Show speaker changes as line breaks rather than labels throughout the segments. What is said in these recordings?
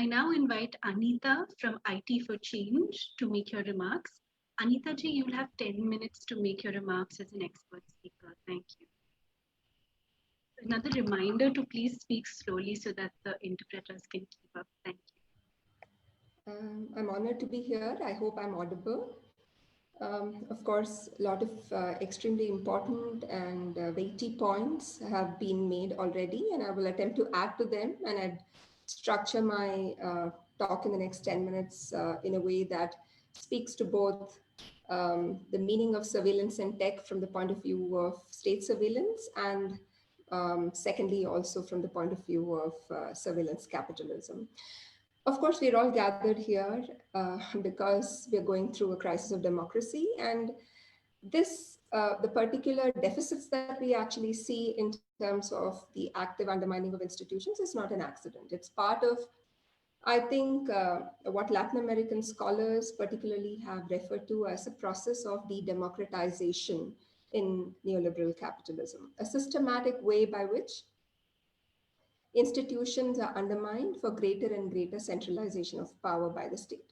I now invite Anita from IT for Change to make your remarks. Anita ji, you'll have 10 minutes to make your remarks as an expert speaker. Thank you. Another reminder to please speak slowly so that the interpreters can keep up. Thank
I'm honored to be here. I hope I'm audible. Of course, a lot of extremely important and weighty points have been made already, and I will attempt to add to them. And I'd structure my talk in the next 10 minutes in a way that speaks to both the meaning of surveillance and tech from the point of view of state surveillance, and secondly, also from the point of view of surveillance capitalism. Of course, we're all gathered here because we're going through a crisis of democracy, and the particular deficits that we actually see in terms of the active undermining of institutions is not an accident. It's part of, I think, what Latin American scholars particularly have referred to as a process of de-democratization in neoliberal capitalism, a systematic way by which institutions are undermined for greater and greater centralization of power by the state.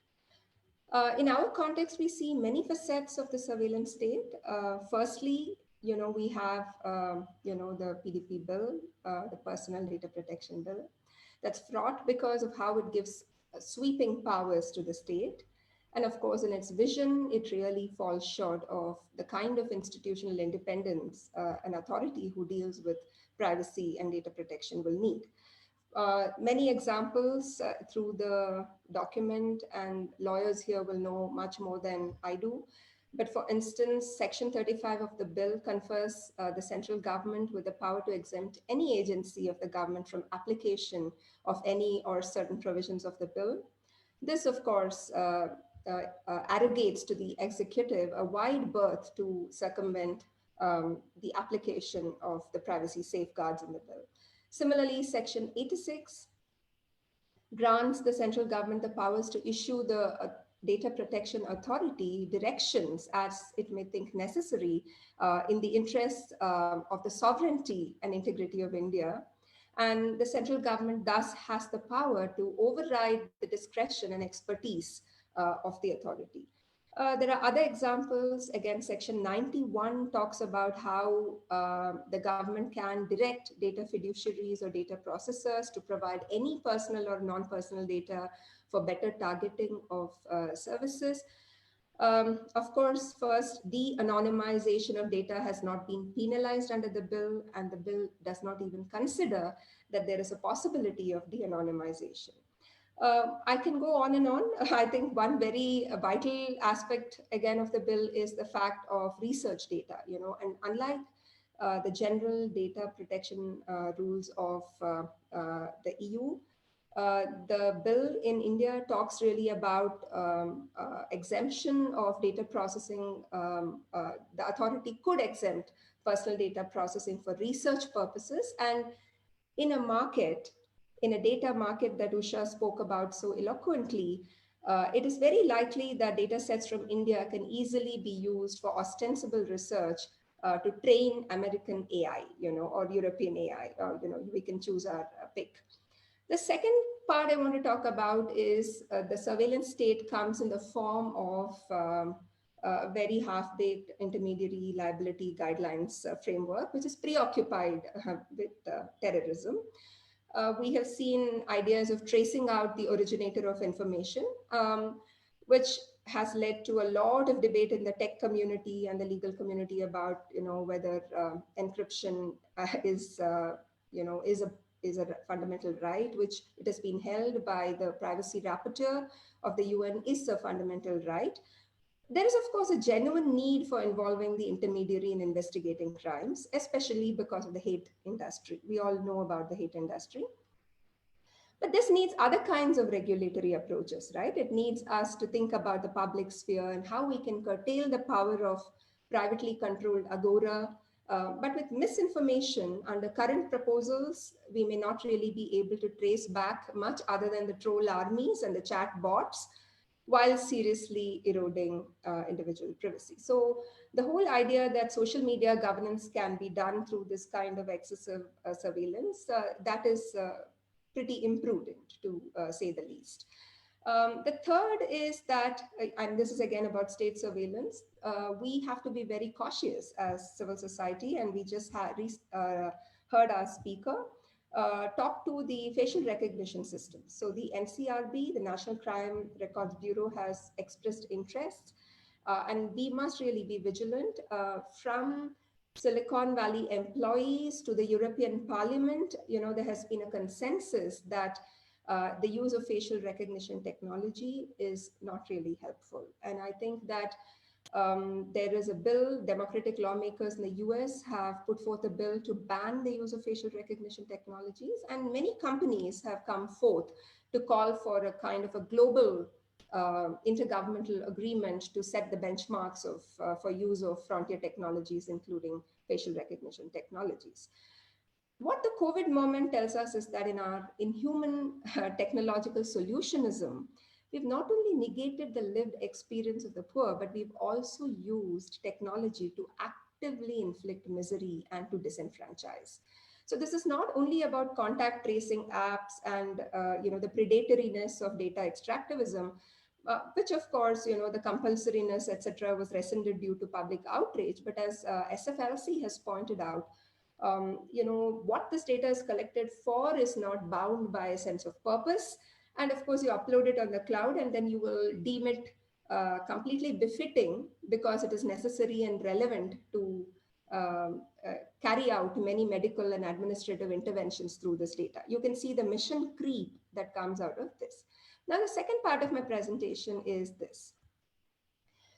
In our context, we see many facets of the surveillance state. Firstly, we have, the PDP bill, the Personal Data Protection Bill, that's fraught because of how it gives sweeping powers to the state. And of course, in its vision, it really falls short of the kind of institutional independence an authority who deals with privacy and data protection will need. Many examples through the document, and lawyers here will know much more than I do. But for instance, Section 35 of the bill confers the central government with the power to exempt any agency of the government from application of any or certain provisions of the bill. This, of course, arrogates to the executive a wide berth to circumvent the application of the privacy safeguards in the bill. Similarly, Section 86 grants the central government the powers to issue the Data Protection Authority directions as it may think necessary in the interest of the sovereignty and integrity of India. And the central government thus has the power to override the discretion and expertise of the authority. There are other examples. Again, Section 91 talks about how the government can direct data fiduciaries or data processors to provide any personal or non-personal data for better targeting of services. Of course, first, de-anonymization of data has not been penalized under the bill, and the bill does not even consider that there is a possibility of de-anonymization. I can go on and on. I think one very vital aspect, again, of the bill is the fact of research data, and unlike the general data protection rules of the EU, the bill in India talks really about exemption of data processing. The authority could exempt personal data processing for research purposes, and in a market, in a data market that Usha spoke about so eloquently, it is very likely that data sets from India can easily be used for ostensible research to train American AI, or European AI, or, we can choose our pick. The second part I want to talk about is the surveillance state comes in the form of a very half-baked intermediary liability guidelines framework, which is preoccupied with terrorism. We have seen ideas of tracing out the originator of information, which has led to a lot of debate in the tech community and the legal community about, whether encryption is a fundamental right, which it has been held by the privacy rapporteur of the UN is a fundamental right. There is, of course, a genuine need for involving the intermediary in investigating crimes, especially because of the hate industry. We all know about the hate industry. But this needs other kinds of regulatory approaches, right? It needs us to think about the public sphere and how we can curtail the power of privately controlled agora. But with misinformation under current proposals, we may not really be able to trace back much other than the troll armies and the chat bots, while seriously eroding individual privacy. So the whole idea that social media governance can be done through this kind of excessive surveillance, that is pretty imprudent, to say the least. The third is that, and this is again about state surveillance, we have to be very cautious as civil society, and we just heard our speaker talk to the facial recognition system. So the NCRB, the National Crime Records Bureau, has expressed interest, and we must really be vigilant from Silicon Valley employees to the European Parliament. There has been a consensus that the use of facial recognition technology is not really helpful. And I think that there is a bill, Democratic lawmakers in the US have put forth a bill to ban the use of facial recognition technologies. And many companies have come forth to call for a kind of a global intergovernmental agreement to set the benchmarks for use of frontier technologies, including facial recognition technologies. What the COVID moment tells us is that in our inhuman technological solutionism, we've not only negated the lived experience of the poor, but we've also used technology to actively inflict misery and to disenfranchise. So this is not only about contact tracing apps and the predatoriness of data extractivism, which of course, the compulsoriness, etc., was rescinded due to public outrage. But as SFLC has pointed out, what this data is collected for is not bound by a sense of purpose. And of course, you upload it on the cloud and then you will deem it completely befitting because it is necessary and relevant to carry out many medical and administrative interventions through this data. You can see the mission creep that comes out of this. Now, the second part of my presentation is this.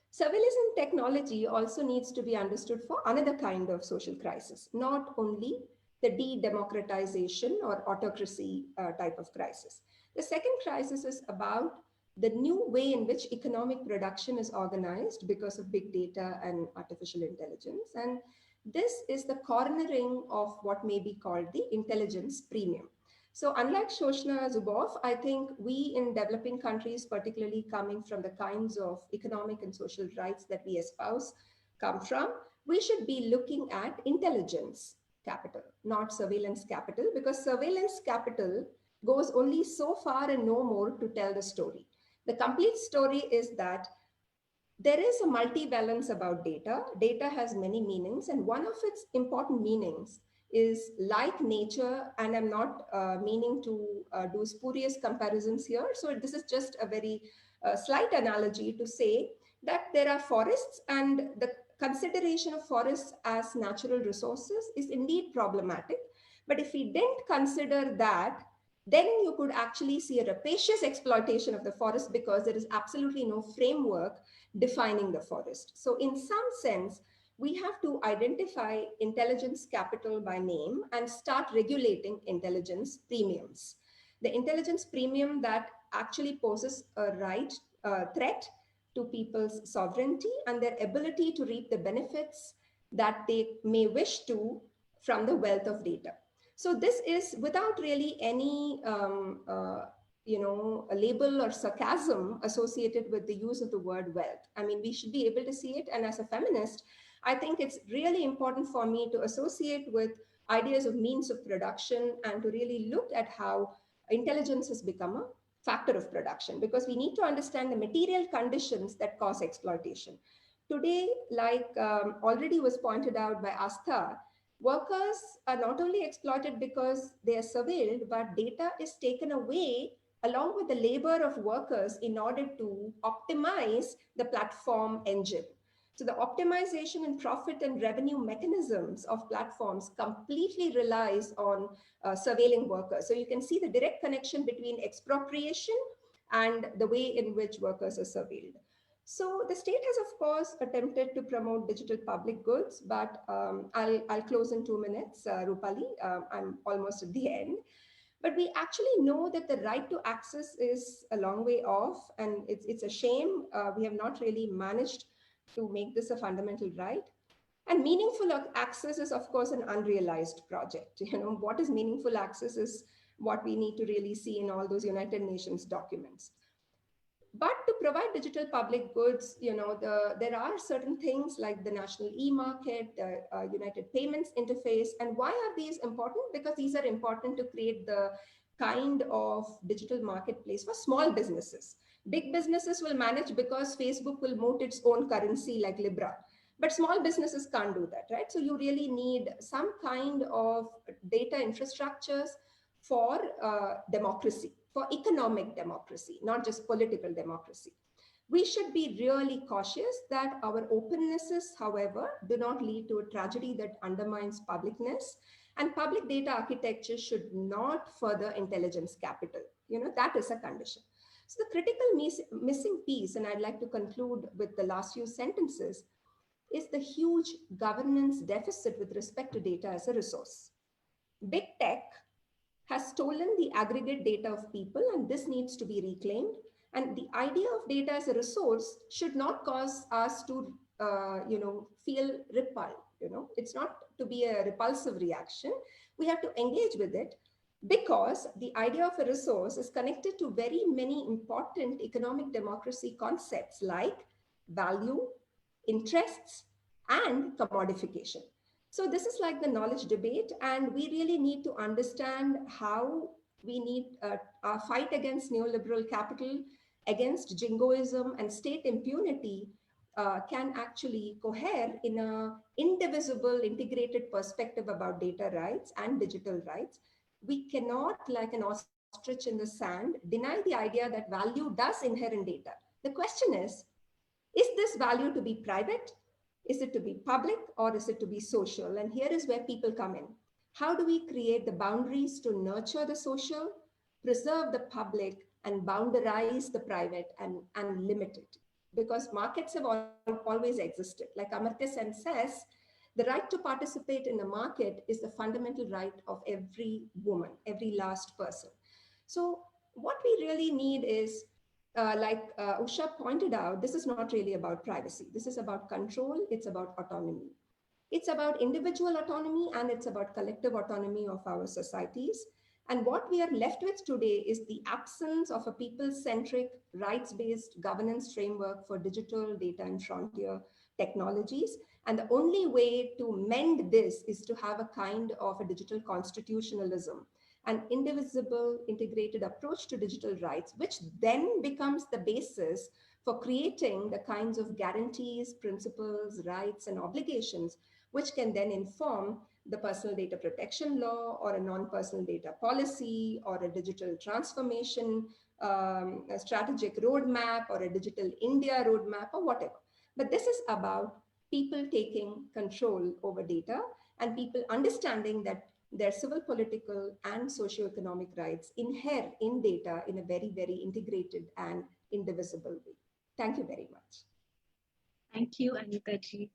Surveillance and technology also needs to be understood for another kind of social crisis, not only the de-democratization or autocracy type of crisis. The second crisis is about the new way in which economic production is organized because of big data and artificial intelligence. And this is the cornering of what may be called the intelligence premium. So unlike Shoshana Zuboff, I think we in developing countries, particularly coming from the kinds of economic and social rights that we espouse come from, we should be looking at intelligence capital, not surveillance capital, because surveillance capital goes only so far and no more to tell the story. The complete story is that there is a multivalence about data. Data has many meanings, and one of its important meanings is like nature, and I'm not meaning to do spurious comparisons here. So this is just a very slight analogy to say that there are forests, and the consideration of forests as natural resources is indeed problematic. But if we didn't consider that, then you could actually see a rapacious exploitation of the forest because there is absolutely no framework defining the forest. So in some sense, we have to identify intelligence capital by name and start regulating intelligence premiums. The intelligence premium that actually poses a threat to people's sovereignty and their ability to reap the benefits that they may wish to from the wealth of data. So this is without really any a label or sarcasm associated with the use of the word wealth. I mean, we should be able to see it. And as a feminist, I think it's really important for me to associate with ideas of means of production and to really look at how intelligence has become a factor of production, because we need to understand the material conditions that cause exploitation. Today, like already was pointed out by Astha, workers are not only exploited because they are surveilled, but data is taken away along with the labor of workers in order to optimize the platform engine. So the optimization and profit and revenue mechanisms of platforms completely relies on surveilling workers. So you can see the direct connection between expropriation and the way in which workers are surveilled. So the state has, of course, attempted to promote digital public goods, but I'll close in 2 minutes, Rupali. I'm almost at the end. But we actually know that the right to access is a long way off, and it's a shame we have not really managed to make this a fundamental right. And meaningful access is, of course, an unrealized project. What is meaningful access is what we need to really see in all those United Nations documents. But to provide digital public goods, there are certain things like the national e-market, the United Payments Interface. And why are these important? Because these are important to create the kind of digital marketplace for small businesses. Big businesses will manage because Facebook will moat its own currency like Libra. But small businesses can't do that, right? So you really need some kind of data infrastructures for democracy, for economic democracy, not just political democracy. We should be really cautious that our opennesses, however, do not lead to a tragedy that undermines publicness. And public data architecture should not further intelligence capital. That is a condition. So the critical missing piece, and I'd like to conclude with the last few sentences, is the huge governance deficit with respect to data as a resource. Big tech has stolen the aggregate data of people, and this needs to be reclaimed. And the idea of data as a resource should not cause us to, feel repelled. It's not to be a repulsive reaction. We have to engage with it because the idea of a resource is connected to very many important economic democracy concepts like value, interests, and commodification. So this is like the knowledge debate, and we really need to understand how we need our fight against neoliberal capital, against jingoism and state impunity can actually cohere in a indivisible, integrated perspective about data rights and digital rights. We cannot, like an ostrich in the sand, deny the idea that value does inhere in data. The question is this value to be private? Is it to be public, or is it to be social? And here is where people come in. How do we create the boundaries to nurture the social, preserve the public, and boundarize the private and limit it? Because markets have always existed. Like Amartya Sen says, the right to participate in a market is the fundamental right of every woman, every last person. So what we really need is, Usha pointed out, this is not really about privacy. This is about control. It's about autonomy. It's about individual autonomy, and it's about collective autonomy of our societies. And what we are left with today is the absence of a people-centric, rights-based governance framework for digital data and frontier technologies. And the only way to mend this is to have a kind of a digital constitutionalism, an indivisible, integrated approach to digital rights, which then becomes the basis for creating the kinds of guarantees, principles, rights, and obligations, which can then inform the personal data protection law, or a non-personal data policy, or a digital transformation, a strategic roadmap, or a digital India roadmap, or whatever. But this is about people taking control over data and people understanding that their civil, political, and socio-economic rights inhere in data in a very, very integrated and indivisible way. Thank you very much.
Thank you, Anita ji.